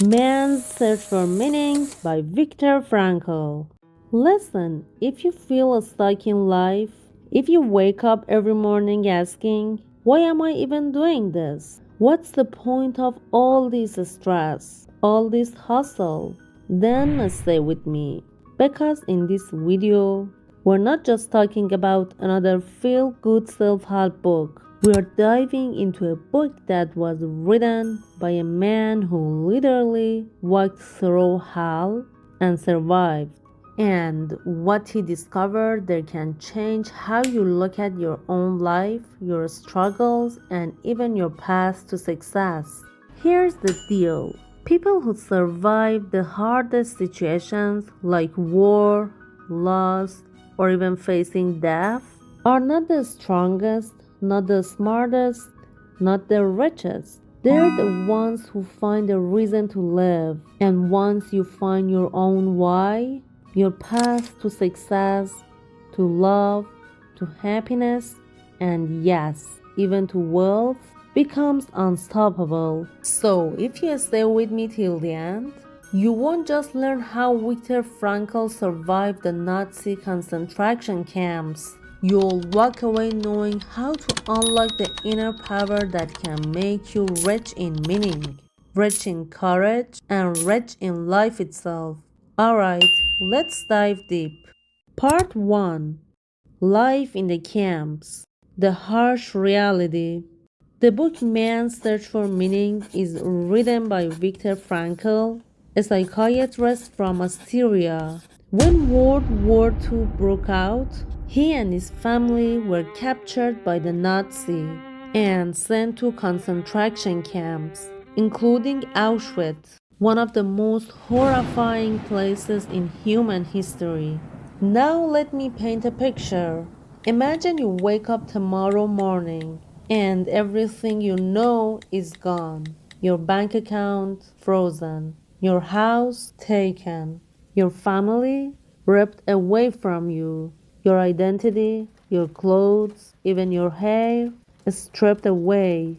Man's Search for Meaning by Viktor Frankl. Listen, if you feel stuck in life, if you wake up every morning asking, why am I even doing this? What's the point of all this stress, all this hustle? Then stay with me, because in this video, we're not just talking about another feel good self help book. We are diving into a book that was written by a man who literally walked through hell and survived. And what he discovered there can change how you look at your own life, your struggles, and even your path to success. Here's the deal. People who survive the hardest situations like war, loss, or even facing death are not the strongest, not the smartest, not the richest. They're the ones who find a reason to live. And once you find your own why, your path to success, to love, to happiness, and yes, even to wealth becomes unstoppable. So, if you stay with me till the end, you won't just learn how Viktor Frankl survived the Nazi concentration camps. You'll walk away knowing how to unlock the inner power that can make you rich in meaning, rich in courage, and rich in life itself. Alright, let's dive deep. Part 1. Life in the Camps. The Harsh Reality. The book Man's Search for Meaning is written by Viktor Frankl, a psychiatrist from Austria. When World War II broke out, he and his family were captured by the Nazis and sent to concentration camps, including Auschwitz, one of the most horrifying places in human history. Now let me paint a picture. Imagine you wake up tomorrow morning and everything you know is gone. Your bank account frozen, your house taken, your family ripped away from you, your identity, your clothes, even your hair stripped away.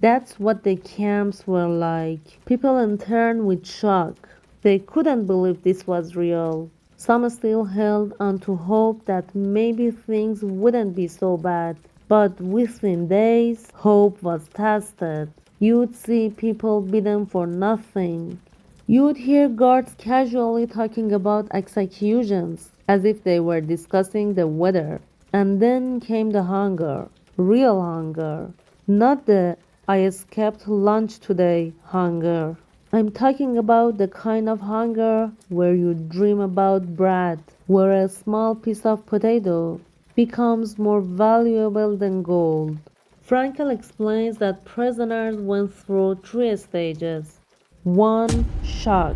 That's what the camps were like. People interned with shock. They couldn't believe this was real. Some still held on to hope that maybe things wouldn't be so bad. But within days, hope was tested. You'd see people beaten for nothing. You'd hear guards casually talking about executions as if they were discussing the weather. And then came the hunger, real hunger, not the I skipped lunch today hunger. I'm talking about the kind of hunger where you dream about bread, where a small piece of potato becomes more valuable than gold. Frankl explains that prisoners went through three stages. 1. Shock,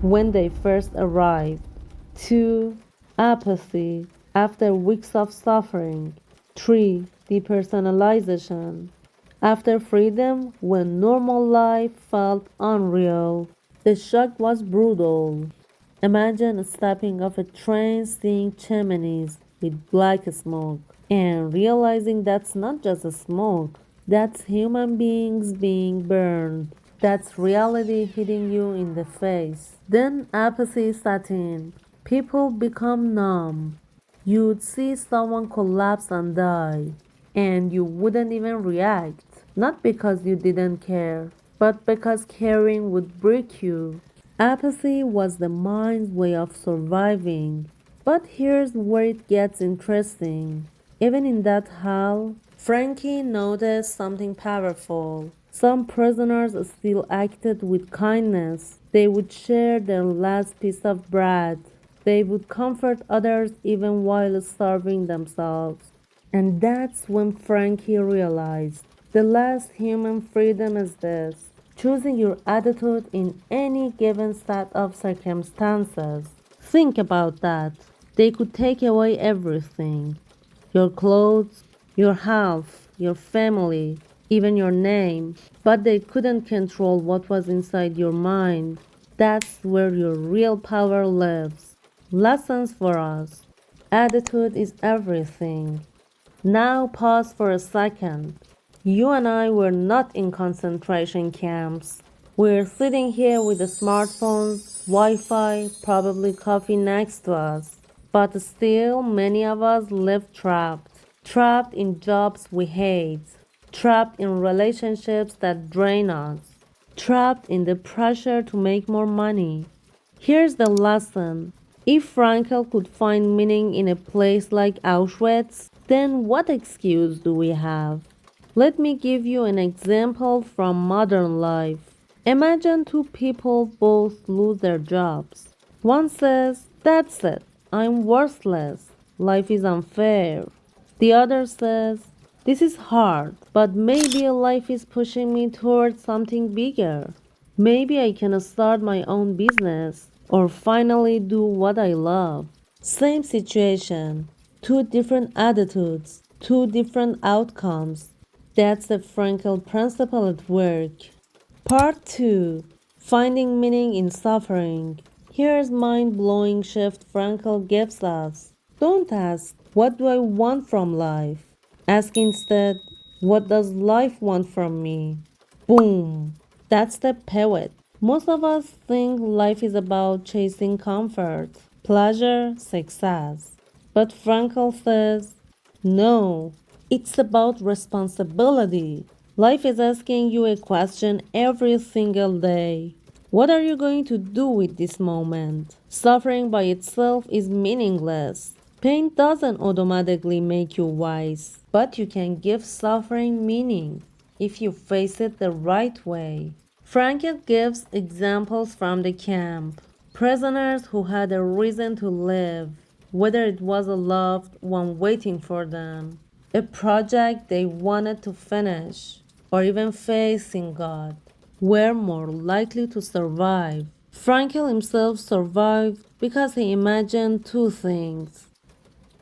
when they first arrived. 2. Apathy, after weeks of suffering. 3. Depersonalization, after freedom, when normal life felt unreal. The shock was brutal. Imagine stepping off a train, seeing chimneys with black smoke, and realizing that's not just a smoke, that's human beings being burned. That's reality hitting you in the face. Then apathy set in. People become numb. You'd see someone collapse and die, and you wouldn't even react. Not because you didn't care, but because caring would break you. Apathy was the mind's way of surviving. But here's where it gets interesting. Even in that hell, Frankie noticed something powerful. Some prisoners still acted with kindness. They would share their last piece of bread. They would comfort others even while starving themselves. And that's when Frankie realized the last human freedom is this: choosing your attitude in any given set of circumstances. Think about that. They could take away everything: your clothes, your health, your family, even your name, but they couldn't control what was inside your mind. That's where your real power lives. Lessons for us. Attitude is everything. Now pause for a second. You and I were not in concentration camps. We're sitting here with the smartphones, Wi Fi, probably coffee next to us. But still, many of us live trapped. Trapped in jobs we hate. Trapped in relationships that drain us. Trapped in the pressure to make more money. Here's the lesson. If Frankl could find meaning in a place like Auschwitz, then what excuse do we have? Let me give you an example from modern life. Imagine two people both lose their jobs. One says, "That's it, I'm worthless, life is unfair." The other says, "This is hard, but maybe life is pushing me towards something bigger. Maybe I can start my own business or finally do what I love." Same situation, two different attitudes, two different outcomes. That's the Frankl principle at work. Part 2. Finding meaning in suffering. Here's mind-blowing shift Frankl gives us. Don't ask, "What do I want from life?" Ask instead, "What does life want from me?" Boom! That's the pivot. Most of us think life is about chasing comfort, pleasure, success. But Frankl says, no, it's about responsibility. Life is asking you a question every single day. What are you going to do with this moment? Suffering by itself is meaningless. Pain doesn't automatically make you wise, but you can give suffering meaning if you face it the right way. Frankl gives examples from the camp. Prisoners who had a reason to live, whether it was a loved one waiting for them, a project they wanted to finish, or even facing God, were more likely to survive. Frankl himself survived because he imagined two things.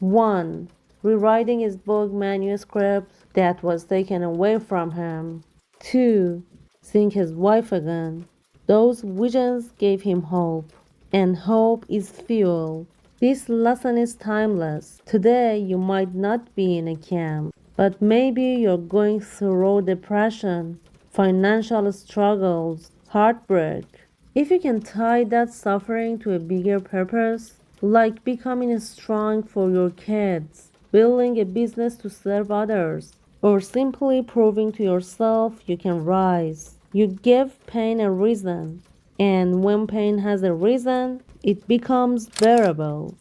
One, rewriting his book manuscript that was taken away from him. Two, seeing his wife again. Those visions gave him hope, and hope is fuel. This lesson is timeless. Today, you might not be in a camp, but maybe you're going through depression, financial struggles, heartbreak. If you can tie that suffering to a bigger purpose, like becoming strong for your kids, building a business to serve others, or simply proving to yourself you can rise, you give pain a reason. And when pain has a reason, it becomes bearable.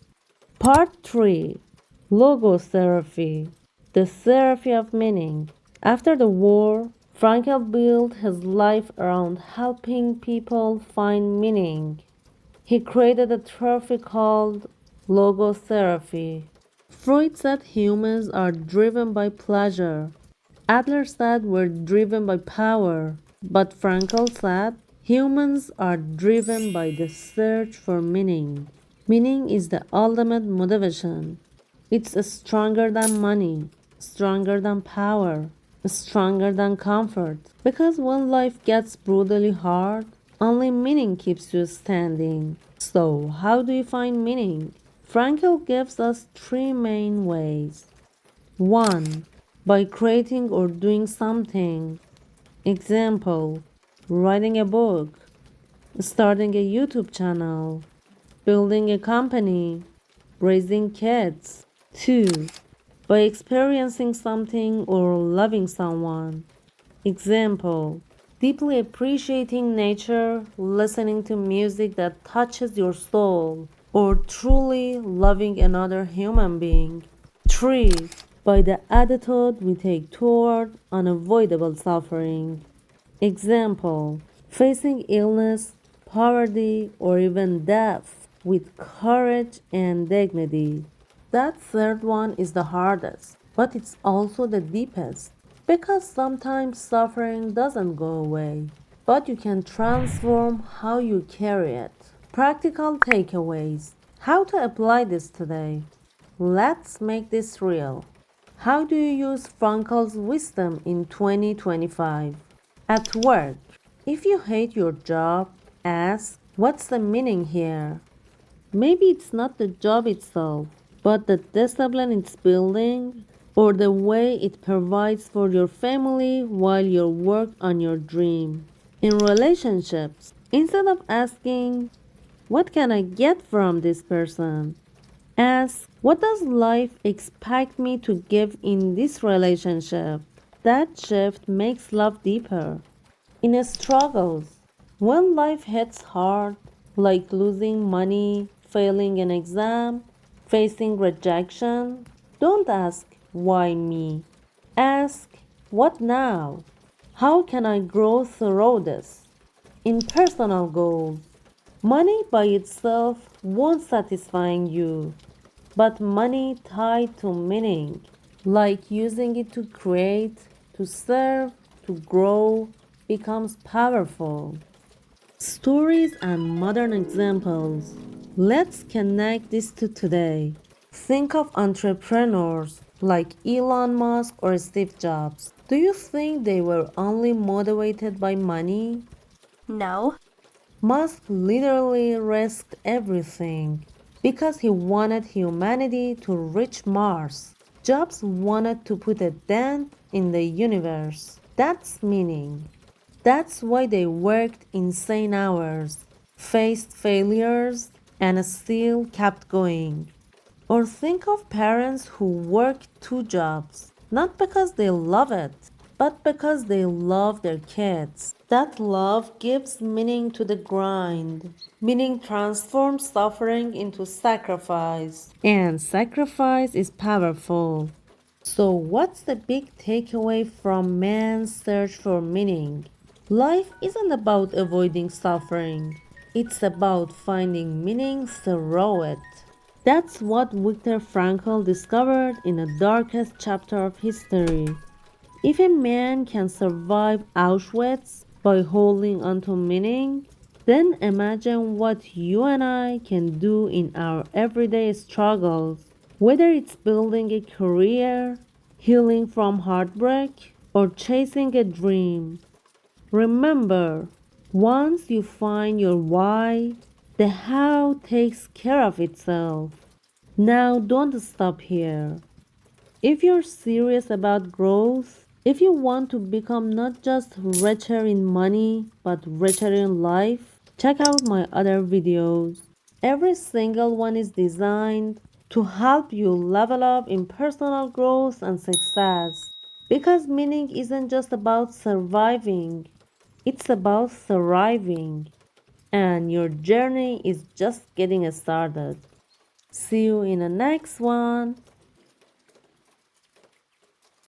Part 3. Logotherapy, the therapy of meaning. After the war, Frankl built his life around helping people find meaning. He created a therapy called logotherapy. Freud said humans are driven by pleasure. Adler said we're driven by power. But Frankl said humans are driven by the search for meaning. Meaning is the ultimate motivation. It's stronger than money, stronger than power, stronger than comfort. Because when life gets brutally hard, only meaning keeps you standing. So, how do you find meaning? Frankl gives us three main ways. 1. By creating or doing something. Example, writing a book, starting a YouTube channel, building a company, raising kids. 2. By experiencing something or loving someone. Example, deeply appreciating nature, listening to music that touches your soul, or truly loving another human being. 3. By the attitude we take toward unavoidable suffering. Example, facing illness, poverty, or even death with courage and dignity. That third one is the hardest, but it's also the deepest. Because sometimes suffering doesn't go away, but you can transform how you carry it. Practical takeaways. How to apply this today? Let's make this real. How do you use Frankl's wisdom in 2025? At work, if you hate your job, ask, what's the meaning here? Maybe it's not the job itself, but the discipline it's building, or the way it provides for your family while you work on your dream. In relationships, instead of asking, what can I get from this person? Ask, what does life expect me to give in this relationship? That shift makes love deeper. In struggles, when life hits hard, like losing money, failing an exam, facing rejection, don't ask, why me? Ask, what now? How can I grow through this? In personal goals, money by itself won't satisfy you, but money tied to meaning, like using it to create, to serve, to grow, becomes powerful. Stories and modern examples. Let's connect this to today. Think of entrepreneurs like Elon Musk or Steve Jobs. Do you think they were only motivated by money? No. Musk literally risked everything because he wanted humanity to reach Mars. Jobs wanted to put a dent in the universe. That's meaning. That's why they worked insane hours, faced failures, and still kept going. Or think of parents who work two jobs, not because they love it, but because they love their kids. That love gives meaning to the grind. Meaning transforms suffering into sacrifice. And sacrifice is powerful. So, what's the big takeaway from man's search for meaning? Life isn't about avoiding suffering, it's about finding meaning through it. That's what Viktor Frankl discovered in the darkest chapter of history. If a man can survive Auschwitz by holding onto meaning, then imagine what you and I can do in our everyday struggles, whether it's building a career, healing from heartbreak, or chasing a dream. Remember, once you find your why, the how takes care of itself. Now, don't stop here. If you're serious about growth, if you want to become not just richer in money, but richer in life, check out my other videos. Every single one is designed to help you level up in personal growth and success. Because meaning isn't just about surviving, it's about thriving. And your journey is just getting started. See you in the next one.